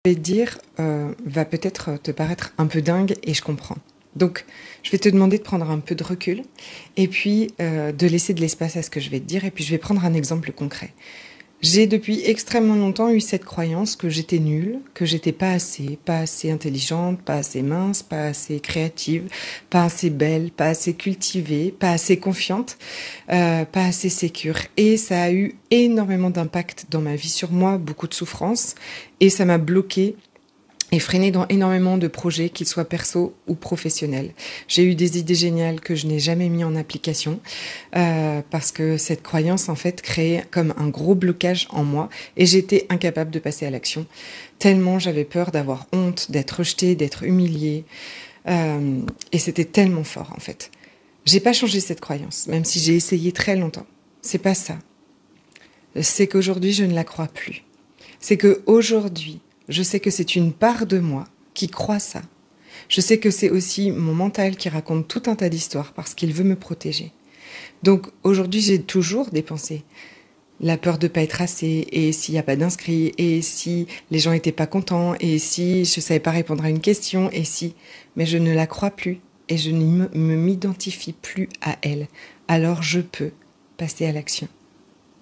vais te dire va peut-être te paraître un peu dingue et je comprends. Donc, je vais te demander de prendre un peu de recul et puis de laisser de l'espace à ce que je vais te dire et puis je vais prendre un exemple concret. J'ai depuis extrêmement longtemps eu cette croyance que j'étais nulle, que j'étais pas assez intelligente, pas assez mince, pas assez créative, pas assez belle, pas assez cultivée, pas assez confiante, pas assez sécure. Et ça a eu énormément d'impact dans ma vie sur moi, beaucoup de souffrance, et ça m'a bloquée et freiné dans énormément de projets, qu'ils soient perso ou professionnels. J'ai eu des idées géniales que je n'ai jamais mis en application parce que cette croyance, en fait, créait comme un gros blocage en moi et j'étais incapable de passer à l'action. Tellement j'avais peur d'avoir honte, d'être rejetée, d'être humiliée. Et c'était tellement fort, en fait. J'ai pas changé cette croyance, même si j'ai essayé très longtemps. C'est pas ça. C'est qu'aujourd'hui, je ne la crois plus. C'est qu'aujourd'hui, je sais que c'est une part de moi qui croit ça. Je sais que c'est aussi mon mental qui raconte tout un tas d'histoires parce qu'il veut me protéger. Donc aujourd'hui, j'ai toujours des pensées. La peur de ne pas être assez, et s'il n'y a pas d'inscrits, et si les gens n'étaient pas contents, et si je ne savais pas répondre à une question, et si... Mais je ne la crois plus, et je ne m'identifie plus à elle. Alors je peux passer à l'action.